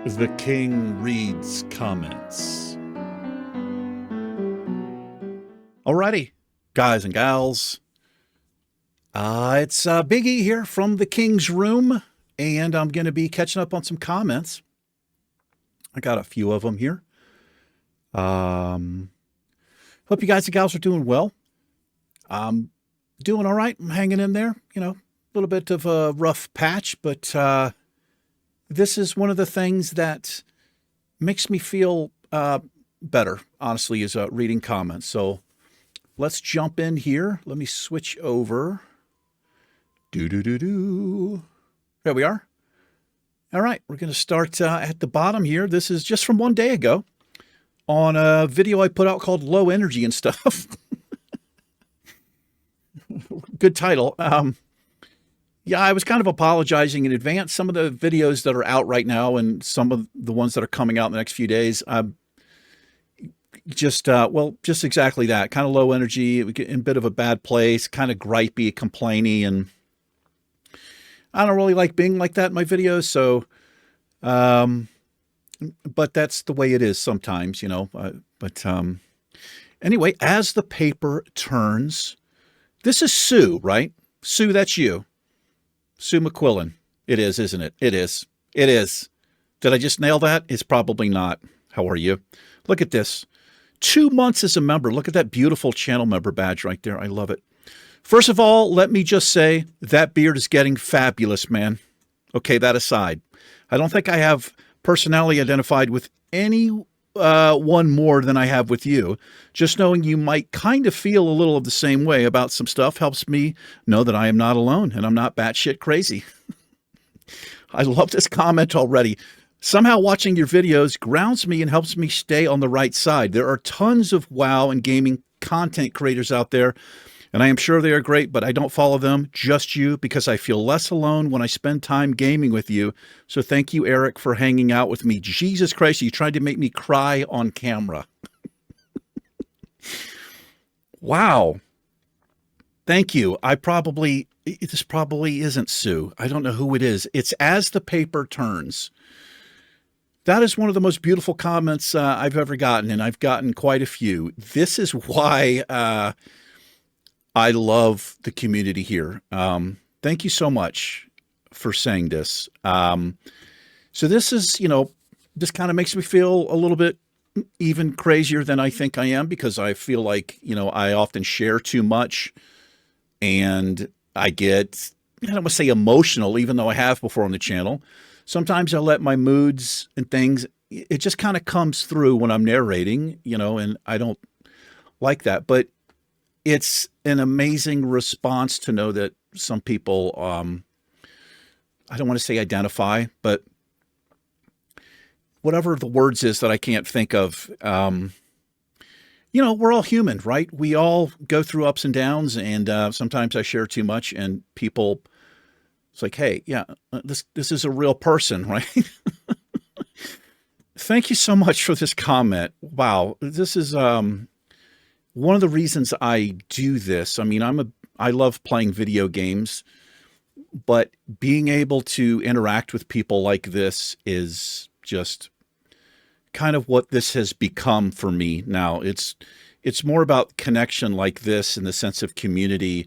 The King reads comments. Alrighty, guys and gals. It's Biggie here from the King's Room, and I'm going to be catching up on some comments. I got a few of them here. Hope you guys and gals are doing well. I'm doing all right. I'm hanging in there. You know, a little bit of a rough patch, but this is one of the things that makes me feel better, honestly, is reading comments. So let's jump in here. Let me switch over. There we are. All right, we're going to start at the bottom here. This is just from one day ago on a video I put out called Low Energy and Stuff. Good title. Yeah, I was kind of apologizing in advance. Some of the videos that are out right now and some of the ones that are coming out in the next few days, just exactly that. Kind of low energy, in a bit of a bad place, kind of gripey, complainy, and I don't really like being like that in my videos. So, but that's the way it is sometimes, you know. Anyway, as the paper turns, this is Sue, right? Sue, that's you. Sue McQuillan. It is, isn't it? It is. It is. Did I just nail that? It's probably not. How are you? Look at this. 2 months as a member. Look at that beautiful channel member badge right there. I love it. First of all, let me just say that beard is getting fabulous, man. Okay, that aside. I don't think I have personality identified with any one more than I have with you. Just knowing you might kind of feel a little of the same way about some stuff helps me know that I am not alone and I'm not batshit crazy. I love this comment already. Somehow watching your videos grounds me and helps me stay on the right side. There are tons of WoW and gaming content creators out there, and I am sure they are great, but I don't follow them, just you, because I feel less alone when I spend time gaming with you. So thank you, Eric, for hanging out with me. Jesus Christ, you tried to make me cry on camera. Wow. Thank you. This probably isn't Sue. I don't know who it is. It's As the Paper Turns. That is one of the most beautiful comments I've ever gotten, and I've gotten quite a few. This is why I love the community here. Thank you so much for saying this. So this is, you know, this kind of makes me feel a little bit even crazier than I think I am, because I feel like, you know, I often share too much and I get, I don't want to say emotional, even though I have before on the channel. Sometimes I let my moods and things, it just kind of comes through when I'm narrating, you know, and I don't like that. But it's an amazing response to know that some people, I don't want to say identify, but whatever the words is that I can't think of, you know, we're all human, right? We all go through ups and downs, and sometimes I share too much and people, it's like, hey, yeah, this is a real person, right? Thank you so much for this comment. Wow. This is one of the reasons I do this. I mean, I love playing video games, but being able to interact with people like this is just kind of what this has become for me now. It's more about connection like this in the sense of community.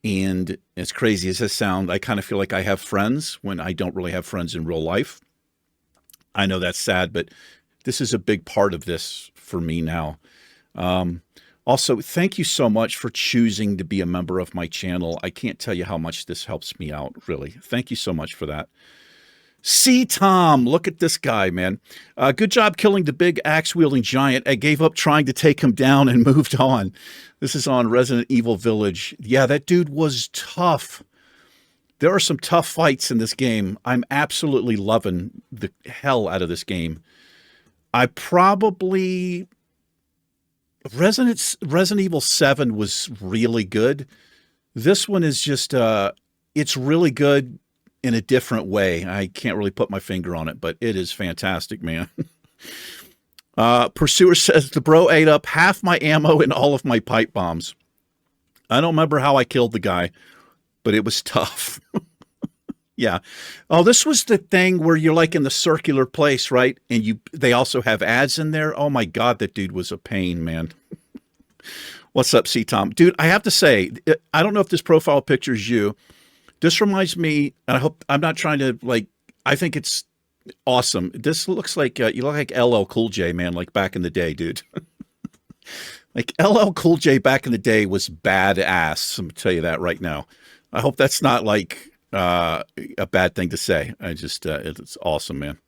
And as crazy as this sounds, I kind of feel like I have friends when I don't really have friends in real life. I know that's sad, but this is a big part of this for me now. Also, thank you so much for choosing to be a member of my channel. I can't tell you how much this helps me out, really. Thank you so much for that. See, Tom, look at this guy, man. Good job killing the big axe-wielding giant. I gave up trying to take him down and moved on. This is on Resident Evil Village. Yeah, that dude was tough. There are some tough fights in this game. I'm absolutely loving the hell out of this game. I probably... Resident Evil 7 was really good. This one is just, it's really good in a different way. I can't really put my finger on it, but it is fantastic, man. Pursuer says, the bro ate up half my ammo and all of my pipe bombs. I don't remember how I killed the guy, but it was tough. Yeah. Oh, this was the thing where you're like in the circular place, right? And they also have ads in there. Oh my God, that dude was a pain, man. What's up, C Tom? Dude, I have to say, I don't know if this profile picture is you. This reminds me, and I hope I'm not trying to like, I think it's awesome. This looks like, you look like LL Cool J, man, like back in the day, dude. Like LL Cool J back in the day was badass. I'm gonna tell you that right now. I hope that's not like a bad thing to say. I just, it's awesome, man.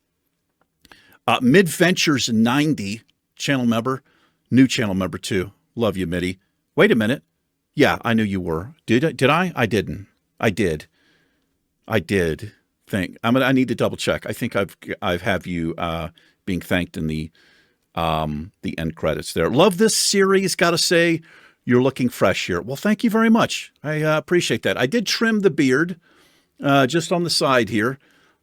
Mid Ventures 90 channel member, new channel member too. Love you, Mitty. Wait a minute. Yeah, I knew you were. Did I? I didn't. I did. I did. I need to double check. I think I've have you being thanked in the end credits there. Love this series. Got to say, you're looking fresh here. Well, thank you very much. I appreciate that. I did trim the beard just on the side here.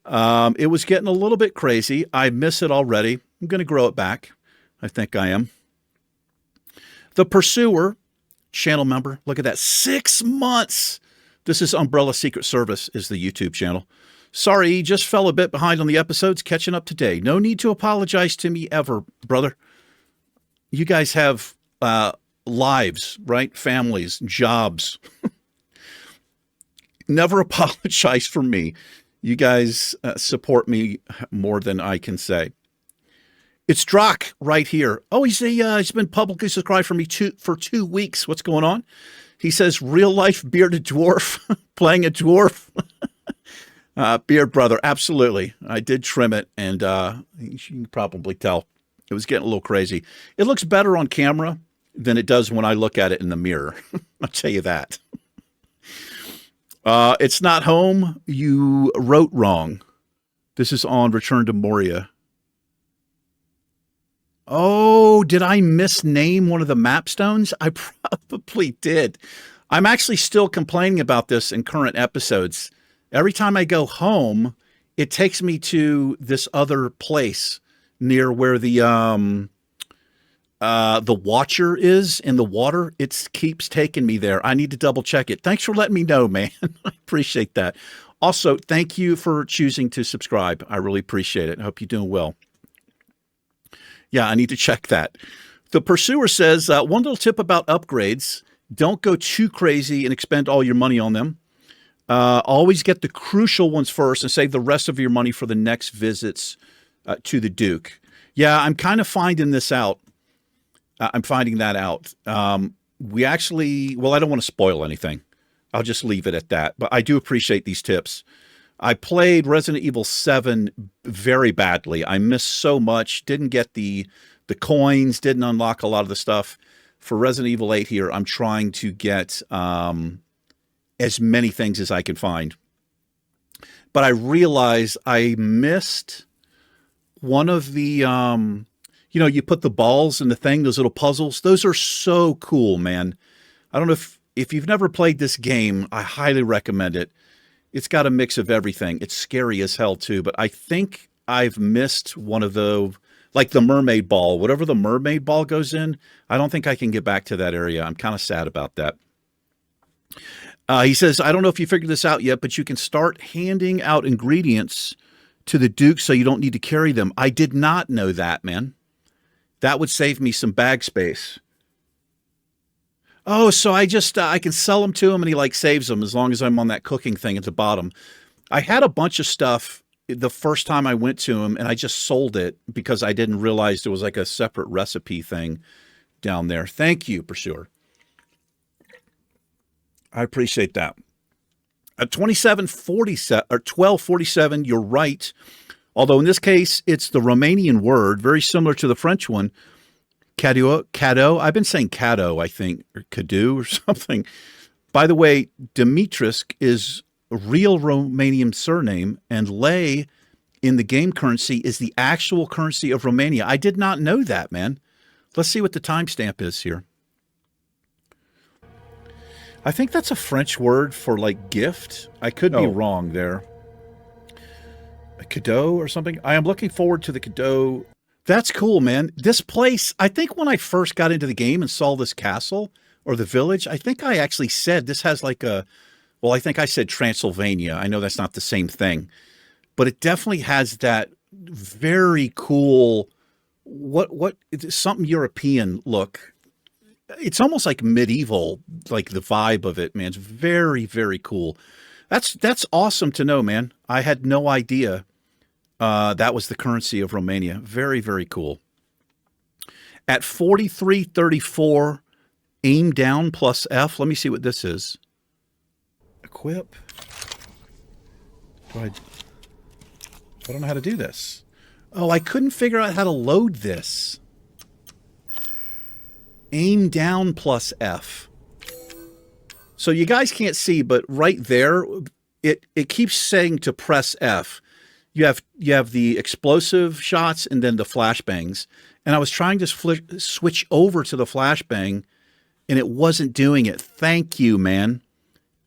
It was getting a little bit crazy. I miss it already. I'm going to grow it back. I think I am. The Pursuer channel member. Look at that. 6 months. This is Umbrella Secret Service is the YouTube channel. Sorry, just fell a bit behind on the episodes, catching up today. No need to apologize to me ever, brother. You guys have lives, right? Families, jobs. Never apologize for me. You guys support me more than I can say. It's Drock right here. Oh, he's been publicly subscribed for me for 2 weeks. What's going on? He says, real life bearded dwarf, playing a dwarf. Beard brother, absolutely. I did trim it, and you can probably tell it was getting a little crazy. It looks better on camera than it does when I look at it in the mirror. I'll tell you that. It's not home. You wrote wrong. This is on Return to Moria. Oh, did I misname one of the map stones? I probably did. I'm actually still complaining about this in current episodes. Every time I go home, it takes me to this other place near where the Watcher is in the water. It keeps taking me there. I need to double check it. Thanks for letting me know, man. I appreciate that. Also, thank you for choosing to subscribe. I really appreciate it. I hope you're doing well. Yeah, I need to check that. The Pursuer says, one little tip about upgrades. Don't go too crazy and expend all your money on them. Always get the crucial ones first and save the rest of your money for the next visits to the Duke. Yeah, I'm kind of finding this out. I'm finding that out. We actually, well, I don't want to spoil anything. I'll just leave it at that. But I do appreciate these tips. I played Resident Evil 7 very badly. I missed so much. Didn't get the coins. Didn't unlock a lot of the stuff. For Resident Evil 8 here, I'm trying to get as many things as I can find. But I realized I missed one of the, you put the balls in the thing, those little puzzles. Those are so cool, man. I don't know if you've never played this game, I highly recommend it. It's got a mix of everything. It's scary as hell too, but I think I've missed one of the, like the mermaid ball, whatever the mermaid ball goes in. I don't think I can get back to that area. I'm kind of sad about that. He says, I don't know if you figured this out yet, but you can start handing out ingredients to the Duke so you don't need to carry them. I did not know that, man. That would save me some bag space. Oh, so I just, I can sell them to him and he like saves them as long as I'm on that cooking thing at the bottom. I had a bunch of stuff the first time I went to him and I just sold it because I didn't realize there was like a separate recipe thing down there. Thank you, Pursuer. I appreciate that. At 2747 or 1247, you're right. Although in this case, it's the Romanian word, very similar to the French one. Cadeau. I've been saying cadeau, I think, or cadou or something. By the way, Dimitrescu is a real Romanian surname, and lei in the game currency is the actual currency of Romania. I did not know that, man. Let's see what the timestamp is here. I think that's a French word for like gift. I could be wrong there. A cadeau or something. I am looking forward to the cadeau. That's cool, man. This place, I think when I first got into the game and saw this castle or the village, I think I actually said this has like a Well, I think I said Transylvania. I know that's not the same thing, but it definitely has that very cool, it's something European look. It's almost like medieval, like the vibe of it, man. It's very, very cool. That's awesome to know, man. I had no idea that was the currency of Romania. Very, very cool. At 43.34, aim down plus F. Let me see what this is. Equip. I don't know how to do this. Oh, I couldn't figure out how to load this. Aim down plus F. So you guys can't see, but right there, it keeps saying to press F. You have the explosive shots and then the flashbangs. And I was trying to switch over to the flashbang, and it wasn't doing it. Thank you, man.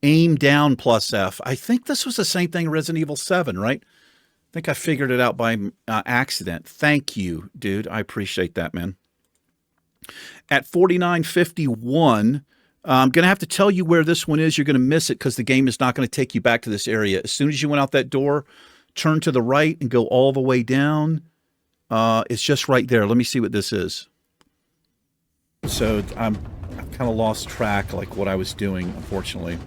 Aim down plus F. I think this was the same thing in Resident Evil 7, right? I think I figured it out by accident. Thank you, dude. I appreciate that, man. At 49.51, I'm going to have to tell you where this one is. You're going to miss it because the game is not going to take you back to this area. As soon as you went out that door, turn to the right and go all the way down. It's just right there. Let me see what this is. So I've kind of lost track, like what I was doing, unfortunately.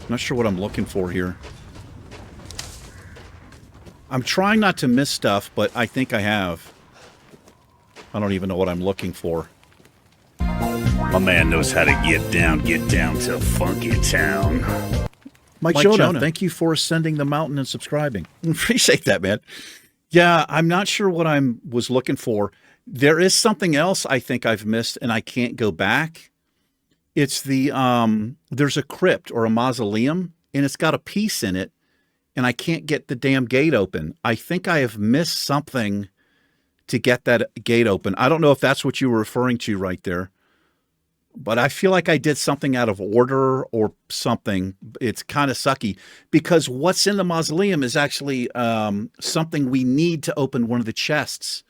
I'm not sure what I'm looking for here. I'm trying not to miss stuff, but I think I have. I don't even know what I'm looking for. My man knows how to get down to Funky Town. Mike Jonah, thank you for ascending the mountain and subscribing. Appreciate that, man. Yeah, I'm not sure what I was looking for. There is something else I think I've missed, and I can't go back. It's the, there's a crypt or a mausoleum, and it's got a piece in it, and I can't get the damn gate open. I think I have missed something to get that gate open. I don't know if that's what you were referring to right there, but I feel like I did something out of order or something. It's kind of sucky because what's in the mausoleum is actually something we need to open one of the chests.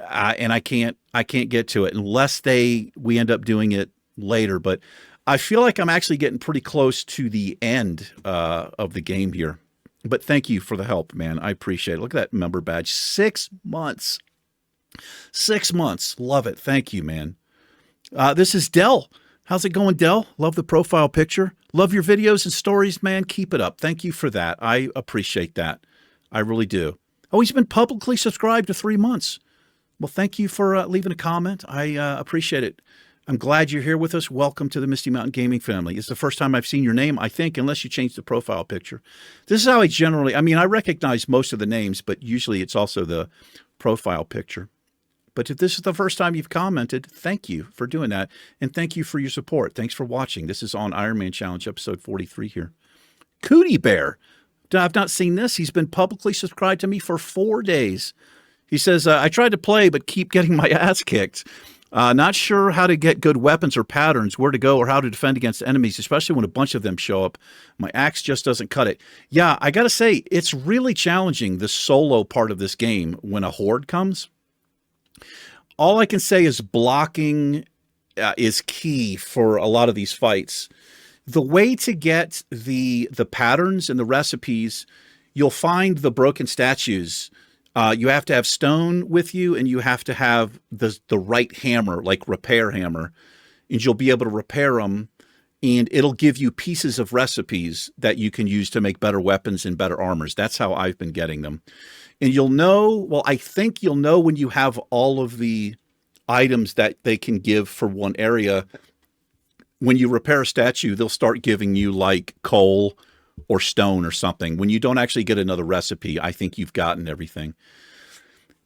And I can't get to it unless we end up doing it later. But I feel like I'm actually getting pretty close to the end of the game here. But thank you for the help, man. I appreciate it. Look at that member badge. 6 months. 6 months. Love it. Thank you, man. This is Dell. How's it going, Dell? Love the profile picture. Love your videos and stories, man. Keep it up. Thank you for that. I appreciate that. I really do. Oh, he's been publicly subscribed to 3 months. Well, thank you for leaving a comment. I appreciate it. I'm glad you're here with us. Welcome to the Misty Mountain Gaming family. It's the first time I've seen your name, I think, unless you changed the profile picture. This is how I generally, I mean, I recognize most of the names, but usually it's also the profile picture. But if this is the first time you've commented, thank you for doing that. And thank you for your support. Thanks for watching. This is on Iron Man Challenge, episode 43 here. Cootie Bear. I've not seen this. He's been publicly subscribed to me for 4 days. He says, I tried to play, but keep getting my ass kicked. Not sure how to get good weapons or patterns, where to go, or how to defend against enemies, especially when a bunch of them show up. My axe just doesn't cut it. Yeah, I got to say, it's really challenging, the solo part of this game, when a horde comes. All I can say is blocking is key for a lot of these fights. The way to get the patterns and the recipes, you'll find the broken statues. You have to have stone with you, and you have to have the right hammer, like repair hammer, and you'll be able to repair them, and it'll give you pieces of recipes that you can use to make better weapons and better armors. That's how I've been getting them. And you'll know, well, I think you'll know when you have all of the items that they can give for one area. When you repair a statue, they'll start giving you like coal or stone or something. When you don't actually get another recipe, I think you've gotten everything.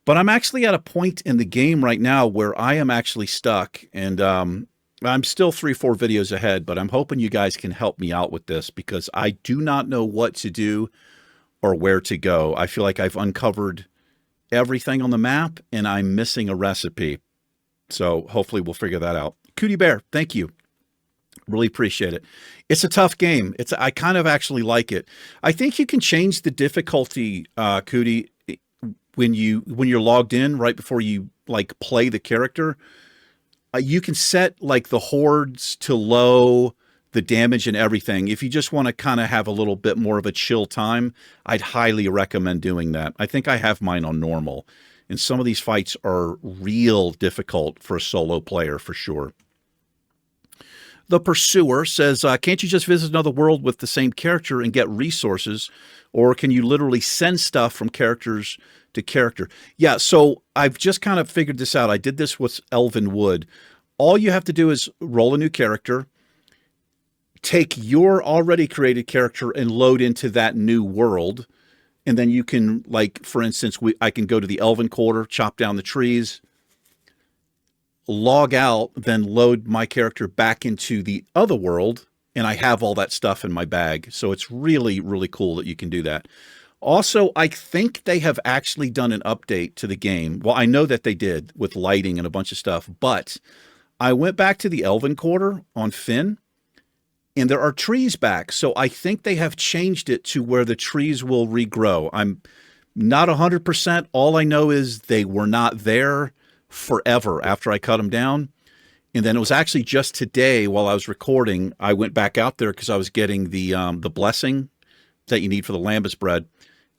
But I'm actually at a point in the game right now where I am actually stuck, and I'm still 3-4 videos ahead, but I'm hoping you guys can help me out with this because I do not know what to do or where to go. I feel like I've uncovered everything on the map and I'm missing a recipe. So hopefully we'll figure that out. Cootie Bear, thank you. Really appreciate it. It's a tough game. I kind of actually like it. I think you can change the difficulty, Cootie, when you're logged in right before you like play the character. You can set like the hordes to low, the damage and everything. If you just want to kind of have a little bit more of a chill time, I'd highly recommend doing that. I think I have mine on normal, and some of these fights are real difficult for a solo player for sure. The Pursuer says, can't you just visit another world with the same character and get resources? Or can you literally send stuff from characters to character? Yeah, so I've just kind of figured this out. I did this with Elven Wood. All you have to do is roll a new character, take your already created character and load into that new world. And then you can, like, for instance, I can go to the Elven Quarter, chop down the trees, log out, then load my character back into the other world, and I have all that stuff in my bag. So it's really, really cool that you can do that. Also, I think they have actually done an update to the game. Well, I know that they did with lighting and a bunch of stuff, but I went back to the Elven Quarter on Finn, and there are trees back. So I think they have changed it to where the trees will regrow. I'm not 100%. All I know is they were not there forever after I cut them down. And then it was actually just today while I was recording, I went back out there because I was getting the blessing that you need for the lambus bread,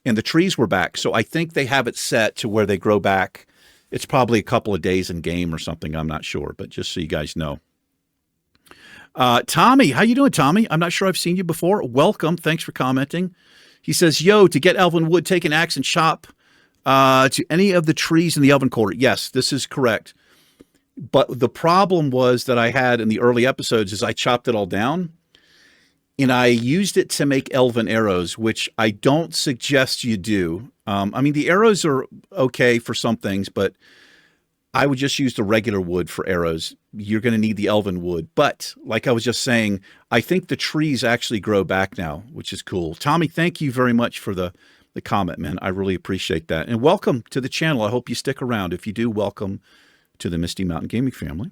and the trees were back. So I think they have it set to where they grow back. It's probably a couple of days in game or something. I'm not sure, but just so you guys know. Tommy, how you doing, Tommy? I'm not sure I've seen you before. Welcome. Thanks for commenting. He says, yo, to get Elven Wood, take an axe and chop to any of the trees in the Elven Quarter. Yes, this is correct. But the problem was that I had in the early episodes is I chopped it all down and I used it to make elven arrows, which I don't suggest you do. I mean, the arrows are okay for some things, but I would just use the regular wood for arrows. You're going to need the elven wood. But like I was just saying, I think the trees actually grow back now, which is cool. Tommy, thank you very much for the comment, man. I really appreciate that. And welcome to the channel. I hope you stick around. If you do, welcome to the Misty Mountain Gaming family.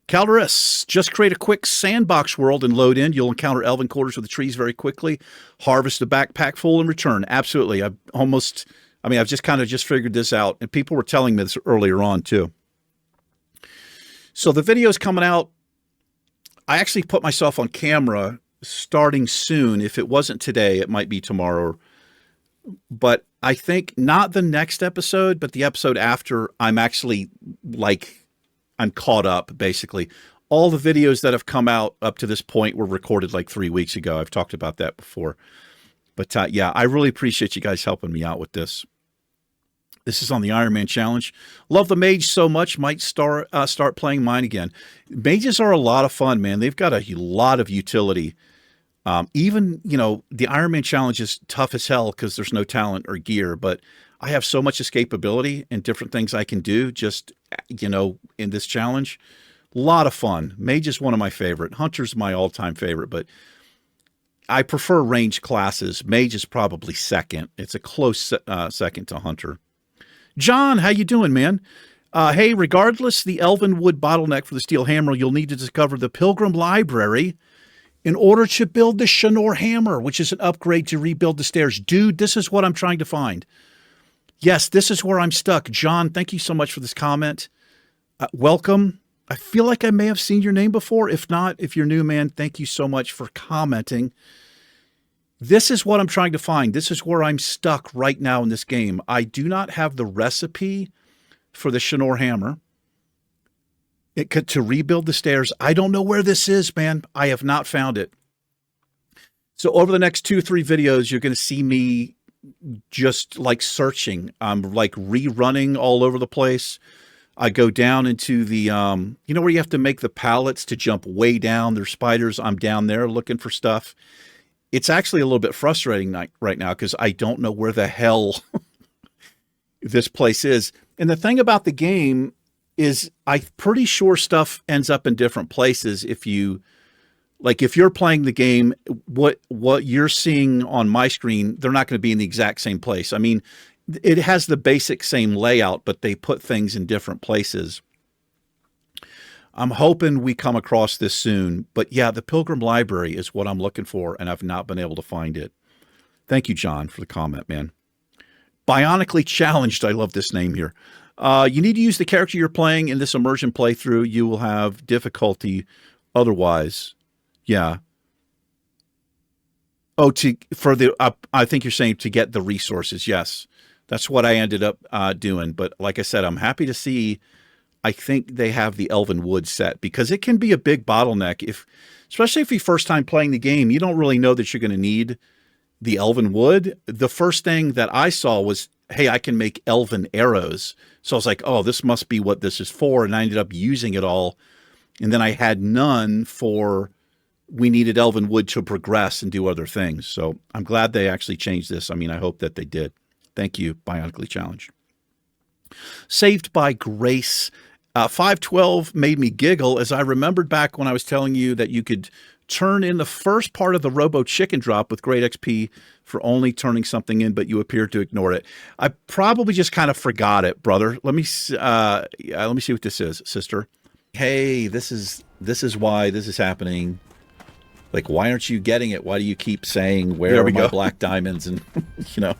Calderus, just create a quick sandbox world and load in. You'll encounter elven quarters with the trees very quickly. Harvest a backpack full and return. Absolutely. I've just kind of just figured this out, and people were telling me this earlier on too. So the video's coming out. I actually put myself on camera starting soon. If it wasn't today, it might be tomorrow. But I think not the next episode, but the episode after, I'm actually I'm caught up, basically. All the videos that have come out up to this point were recorded like 3 weeks ago. I've talked about that before. But yeah, I really appreciate you guys helping me out with this. This is on the Iron Man Challenge. Love the mage so much, might start playing mine again. Mages are a lot of fun, man. They've got a lot of utility. Even, the Iron Man Challenge is tough as hell because there's no talent or gear, but I have so much escapability and different things I can do just, in this challenge. A lot of fun. Mage is one of my favorite. Hunter's my all-time favorite, but I prefer ranged classes. Mage is probably second. It's a close second to Hunter. John, how you doing, man? Hey, regardless the Elven Wood bottleneck for the Steel Hammer, you'll need to discover the Pilgrim Library in order to build the Shanor Hammer, which is an upgrade to rebuild the stairs. Dude, this is what I'm trying to find. Yes, this is where I'm stuck. John, thank you so much for this comment. Welcome. I feel like I may have seen your name before. If not, if you're new, man, thank you so much for commenting. This is what I'm trying to find. This is where I'm stuck right now in this game. I do not have the recipe for the Shanor Hammer. To rebuild the stairs. I don't know where this is, man. I have not found it. So over the next 2 or 3 videos, you're going to see me just like searching. I'm like rerunning all over the place. I go down into the, where you have to make the pallets to jump way down. There's spiders. I'm down there looking for stuff. It's actually a little bit frustrating right now because I don't know where the hell this place is. And the thing about the game is I'm pretty sure stuff ends up in different places. If you're playing the game, what you're seeing on my screen, they're not going to be in the exact same place. I mean, it has the basic same layout, but they put things in different places. I'm hoping we come across this soon. But yeah, the Pilgrim Library is what I'm looking for, and I've not been able to find it. Thank you, John, for the comment, man. Bionically Challenged. I love this name here. You need to use the character you're playing in this immersion playthrough. You will have difficulty otherwise. Yeah. Oh, for the I think you're saying to get the resources. Yes, that's what I ended up doing. But like I said, I'm happy to see. I think they have the Elven Wood set because it can be a big bottleneck if, especially if you first time playing the game, you don't really know that you're going to need the Elven Wood. The first thing that I saw was, hey, I can make Elven arrows. So I was like, oh, this must be what this is for, and I ended up using it all. And then I had none for we needed Elven Wood to progress and do other things. So I'm glad they actually changed this. I mean, I hope that they did. Thank you, Bionically Challenge. Saved by Grace. 512 made me giggle as I remembered back when I was telling you that you could turn in the first part of the Robo Chicken Drop with great XP for only turning something in, but you appeared to ignore it. I probably just kind of forgot it, brother. Let me see what this is, sister. Hey, this is why this is happening. Like, why aren't you getting it? Why do you keep saying, where are my black diamonds? And, you know,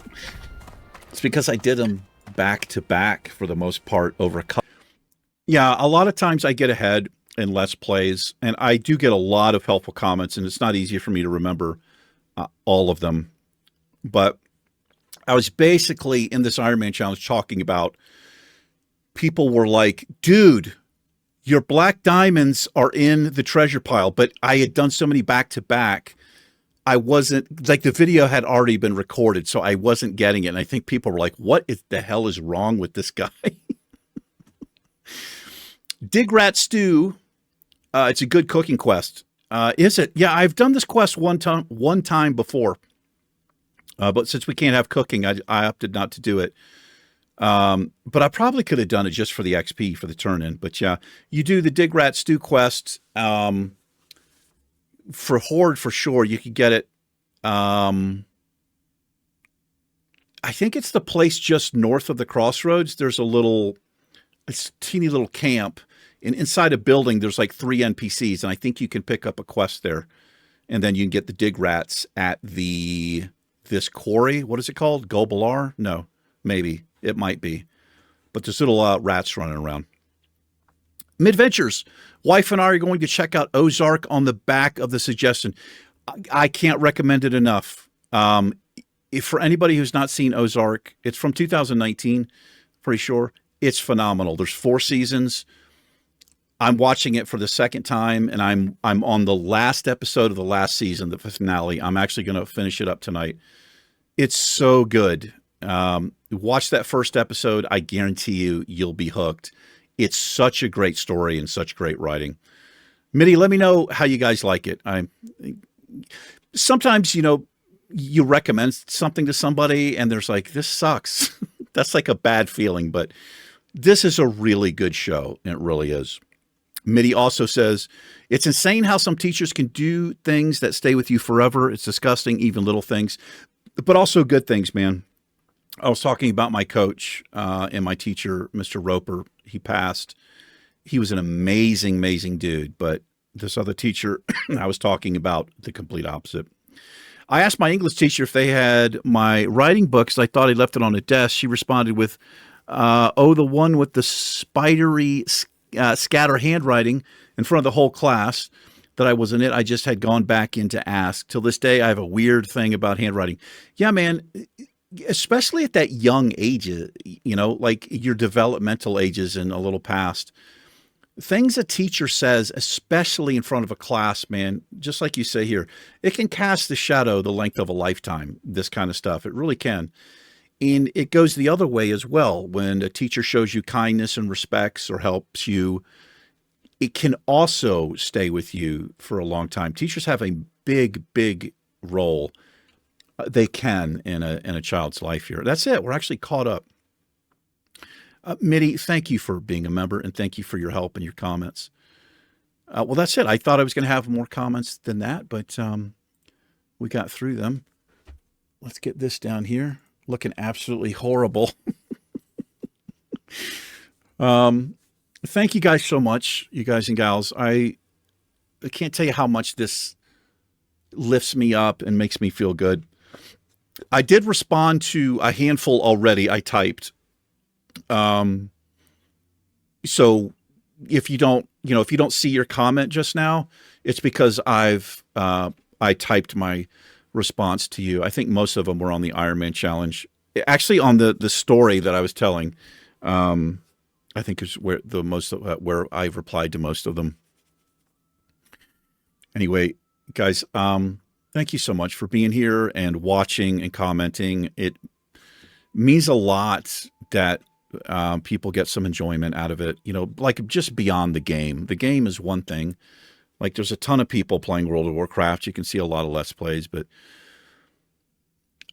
it's because I did them back to back for the most part over a couple. Yeah, a lot of times I get ahead in Let's Plays, and I do get a lot of helpful comments, and it's not easy for me to remember all of them. But I was basically in this Iron Man challenge talking about people were like, dude, your black diamonds are in the treasure pile, but I had done so many back to back. I wasn't like the video had already been recorded, so I wasn't getting it. And I think people were like, what the hell is wrong with this guy? Dig Rat Stew. It's a good cooking quest. Is it? Yeah, I've done this quest one time before. But since we can't have cooking, I opted not to do it. But I probably could have done it just for the XP for the turn-in. But yeah, you do the Dig Rat Stew quest. For Horde, for sure, you could get it. I think it's the place just north of the crossroads. There's it's a teeny little camp. And inside a building, there's like 3 NPCs. And I think you can pick up a quest there. And then you can get the Dig Rats at this quarry. What is it called? Gobalar? No, maybe. It might be. But there's little rats running around. Midventures. Wife and I are going to check out Ozark on the back of the suggestion. I can't recommend it enough. If for anybody who's not seen Ozark, it's from 2019, pretty sure. It's phenomenal. There's 4 seasons. I'm watching it for the second time, and I'm on the last episode of the last season, the finale. I'm actually going to finish it up tonight. It's so good. Watch that first episode. I guarantee you'll be hooked. It's such a great story and such great writing. Mitty, let me know how you guys like it. Sometimes, you recommend something to somebody and there's like, this sucks. That's like a bad feeling, but this is a really good show. It really is. Mitty also says, it's insane how some teachers can do things that stay with you forever. It's disgusting, even little things, but also good things, man. I was talking about my coach and my teacher, Mr. Roper. He passed. He was an amazing, amazing dude. But this other teacher, I was talking about the complete opposite. I asked my English teacher if they had my writing books. I thought he left it on a desk. She responded with, the one with the spidery scatter handwriting in front of the whole class that I was in it. I just had gone back in to ask. Till this day, I have a weird thing about handwriting. Yeah, man. Especially at that young age, like your developmental ages and a little past, things a teacher says, especially in front of a class, man, just like you say here, it can cast a shadow the length of a lifetime, this kind of stuff. It really can. And it goes the other way as well. When a teacher shows you kindness and respects or helps you, it can also stay with you for a long time. Teachers have a big, big role. They can in a child's life here. That's it. We're actually caught up. Mitty, thank you for being a member, and thank you for your help and your comments. Well, that's it. I thought I was going to have more comments than that, but we got through them. Let's get this down here. Looking absolutely horrible. Thank you guys so much, you guys and gals. I can't tell you how much this lifts me up and makes me feel good. I did respond to a handful already. I typed. So if you don't, if you don't see your comment just now, it's because I typed my response to you. I think most of them were on the Iron Man challenge. Actually, on the story that I was telling, I think is where where I replied to most of them. Anyway, guys, thank you so much for being here and watching and commenting. It means a lot that people get some enjoyment out of it, like just beyond the game. The game is one thing. Like there's a ton of people playing World of Warcraft. You can see a lot of Let's Plays, but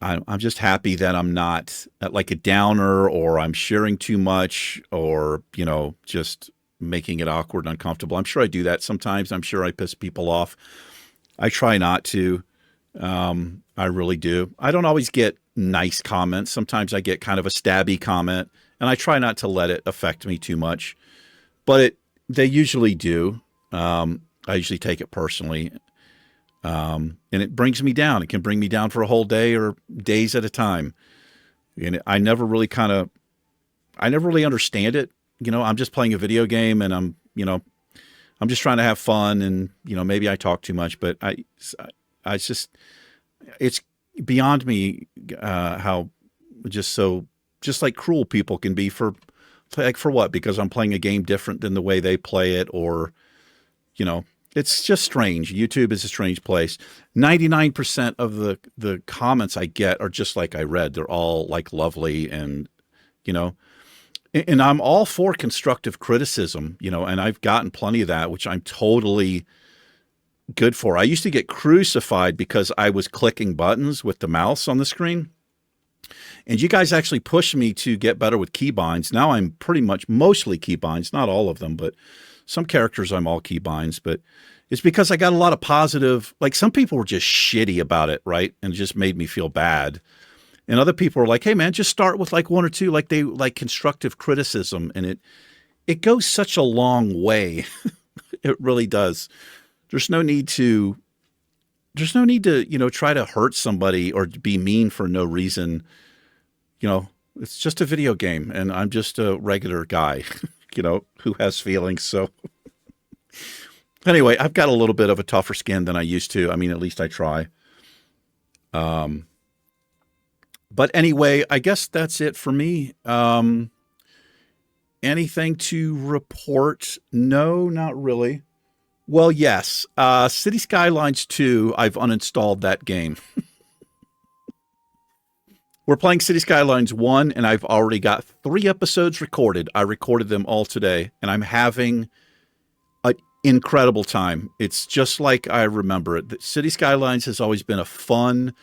I'm just happy that I'm not at like a downer, or I'm sharing too much, or, just making it awkward and uncomfortable. I'm sure I do that sometimes. I'm sure I piss people off. I try not to. I really do. I don't always get nice comments. Sometimes I get kind of a stabby comment, and I try not to let it affect me too much, but they usually do. I usually take it personally. And it brings me down. It can bring me down for a whole day or days at a time. And I never really understand it. I'm just playing a video game, and I'm just trying to have fun, and, maybe I talk too much, but it's beyond me, how just like cruel people can be for what? Because I'm playing a game different than the way they play it, or, it's just strange. YouTube is a strange place. 99% of the comments I get are just like I read. They're all like lovely, and, and I'm all for constructive criticism, and I've gotten plenty of that, which I'm totally good for. I used to get crucified because I was clicking buttons with the mouse on the screen. And you guys actually pushed me to get better with keybinds. Now I'm pretty much mostly keybinds, not all of them, but some characters I'm all keybinds. But it's because I got a lot of positive, like some people were just shitty about it, right? And it just made me feel bad. And other people were like, hey man, just start with like one or two, like they like constructive criticism. And it goes such a long way. It really does. There's no need to, try to hurt somebody or be mean for no reason. It's just a video game, and I'm just a regular guy, who has feelings. So anyway, I've got a little bit of a tougher skin than I used to. I mean, at least I try. But anyway, I guess that's it for me. Anything to report? No, not really. Well, yes. City Skylines 2, I've uninstalled that game. We're playing City Skylines 1, and I've already got 3 episodes recorded. I recorded them all today, and I'm having an incredible time. It's just like I remember it. City Skylines has always been a fun,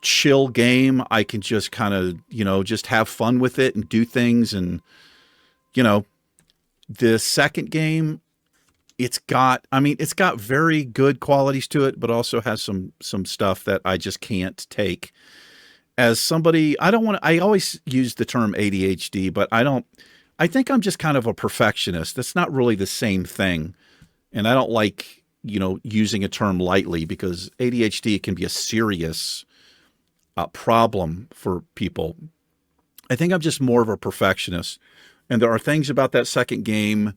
chill game. I can just kind of, just have fun with it and do things. And, the second game, it's got very good qualities to it, but also has some stuff that I just can't take. As somebody, I always use the term ADHD, but I think I'm just kind of a perfectionist. That's not really the same thing. And I don't like, using a term lightly, because ADHD can be a serious problem for people. I think I'm just more of a perfectionist. And there are things about that second game,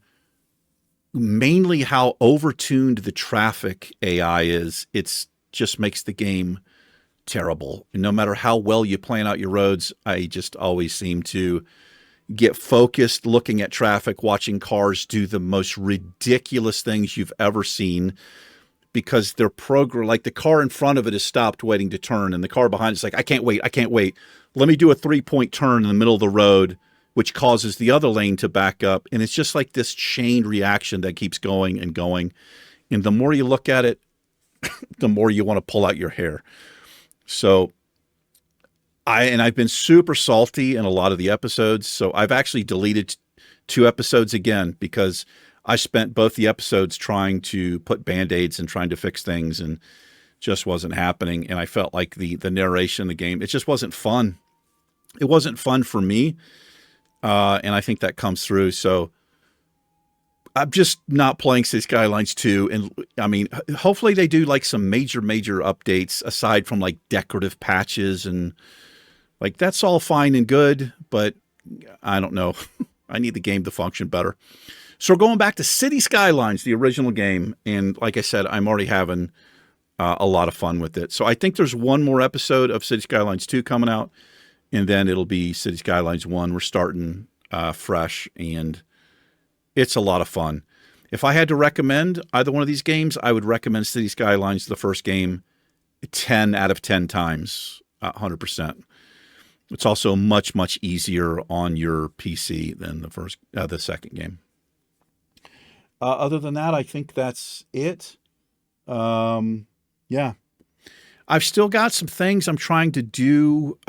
mainly how overtuned the traffic AI is. It's just makes the game terrible. And no matter how well you plan out your roads, I just always seem to get focused looking at traffic, watching cars do the most ridiculous things you've ever seen, because they're programmed, like the car in front of it is stopped waiting to turn, and the car behind it's like, I can't wait. Let me do a 3-point turn in the middle of the road, which causes the other lane to back up. And it's just like this chain reaction that keeps going and going. And the more you look at it, the more you want to pull out your hair. So I've been super salty in a lot of the episodes. So I've actually deleted 2 episodes again, because I spent both the episodes trying to put Band-Aids and trying to fix things, and just wasn't happening. And I felt like the narration in the game, it just wasn't fun. It wasn't fun for me. And I think that comes through. So I'm just not playing City Skylines 2. And I mean, hopefully they do like some major updates aside from like decorative patches, and like, that's all fine and good, but I don't know. I need the game to function better. So we're going back to City Skylines, the original game. And like I said, I'm already having a lot of fun with it. So I think there's one more episode of City Skylines 2 coming out, and then it'll be City Skylines 1. We're starting fresh, and it's a lot of fun. If I had to recommend either one of these games, I would recommend City Skylines, the first game, 10 out of 10 times, 100%. It's also much, much easier on your PC than the second game. Other than that, I think that's it. Yeah. I've still got some things I'm trying to do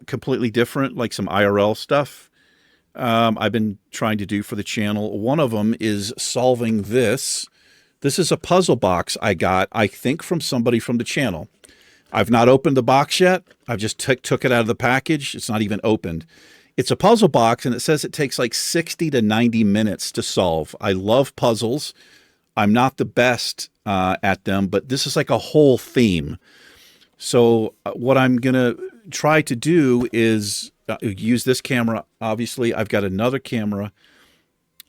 completely different, like some IRL stuff I've been trying to do for the channel. One of them is solving this. This is a puzzle box I got, I think, from somebody from the channel. I've not opened the box yet. I've just took it out of the package. It's not even opened. It's a puzzle box, and it says it takes like 60 to 90 minutes to solve. I love puzzles. I'm not the best at them, but this is like a whole theme. So what I'm going to try to do is use this camera. Obviously, I've got another camera.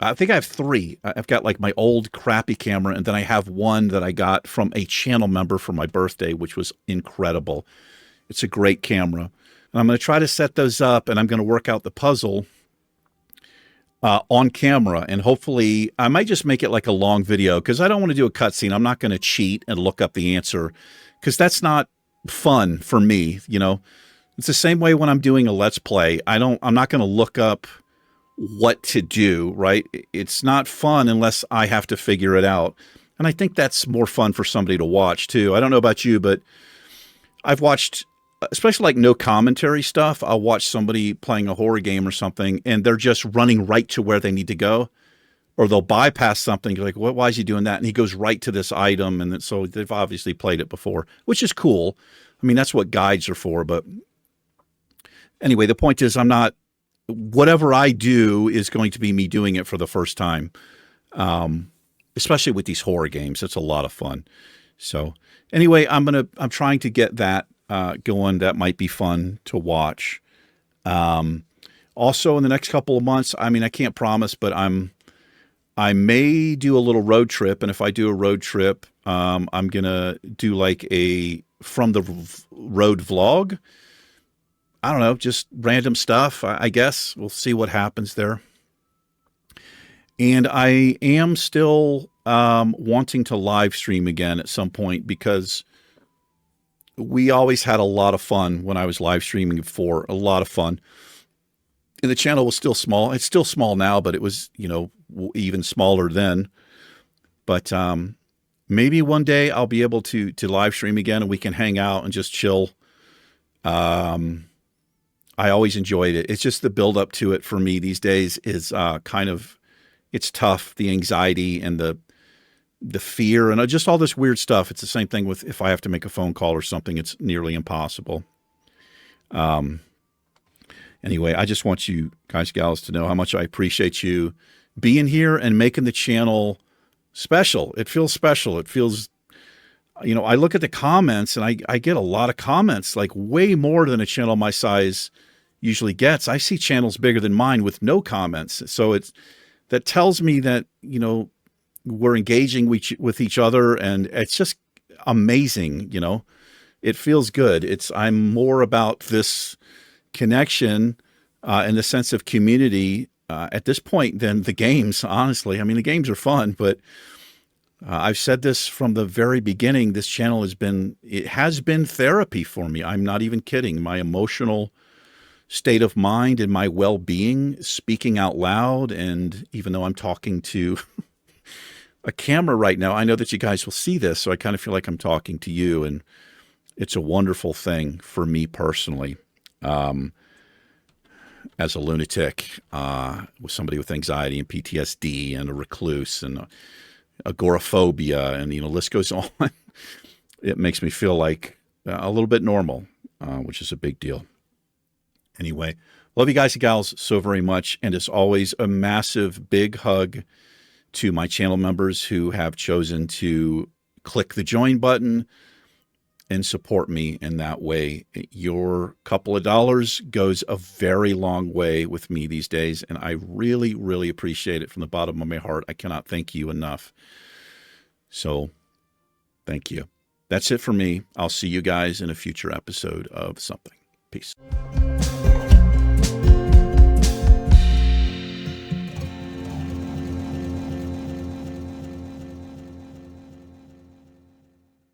I think I have 3. I've got like my old crappy camera, and then I have one that I got from a channel member for my birthday, which was incredible. It's a great camera. And I'm going to try to set those up, and I'm going to work out the puzzle on camera. And hopefully, I might just make it like a long video, because I don't want to do a cutscene. I'm not going to cheat and look up the answer, because that's not fun for me. You know, it's the same way when I'm doing a Let's Play. I'm not going to look up what to do, right? It's not fun unless I have to figure it out. And I think that's more fun for somebody to watch too. I don't know about you, but I've watched, especially like no commentary stuff. I'll watch somebody playing a horror game or something, and they're just running right to where they need to go, or they'll bypass something. You're like, why is he doing that? And he goes right to this item. And so they've obviously played it before, which is cool. I mean, that's what guides are for. But anyway, the point is, whatever I do is going to be me doing it for the first time. Especially with these horror games. It's a lot of fun. So anyway, I'm trying to get that going. That might be fun to watch. Also in the next couple of months, I mean, I can't promise, but I may do a little road trip. And if I do a road trip, I'm going to do like a from the road vlog. I don't know, just random stuff, I guess. We'll see what happens there. And I am still wanting to live stream again at some point, because we always had a lot of fun when I was live streaming before, a lot of fun. And the channel was still small. It's still small now, but it was, you know, even smaller then. But maybe one day I'll be able to live stream again, and we can hang out and just chill. I always enjoyed it. It's just the build up to it for me these days is it's tough. The anxiety and the fear and just all this weird stuff. It's the same thing with if I have to make a phone call or something, it's nearly impossible. Anyway, I just want you guys, gals, to know how much I appreciate you being here and making the channel special. It feels special. It feels, you know, I look at the comments and I get a lot of comments, like way more than a channel my size usually gets. I see channels bigger than mine with no comments. So that tells me that, you know, we're engaging with each other, and it's just amazing. You know, it feels good. I'm more about this connection and the sense of community at this point than the games, honestly. I mean, the games are fun, but I've said this from the very beginning. This channel has been therapy for me. I'm not even kidding. My emotional state of mind and my well-being, speaking out loud. And even though I'm talking to a camera right now, I know that you guys will see this. So I kind of feel like I'm talking to you, and it's a wonderful thing for me personally. As a lunatic, with somebody with anxiety and PTSD and a recluse and agoraphobia, and, you know, list goes on. It makes me feel like a little bit normal, which is a big deal. Anyway, love you guys and gals so very much. And as always, a massive big hug to my channel members who have chosen to click the join button and support me in that way. Your couple of dollars goes a very long way with me these days, and I really, really appreciate it from the bottom of my heart. I cannot thank you enough. So thank you. That's it for me. I'll see you guys in a future episode of something. Peace.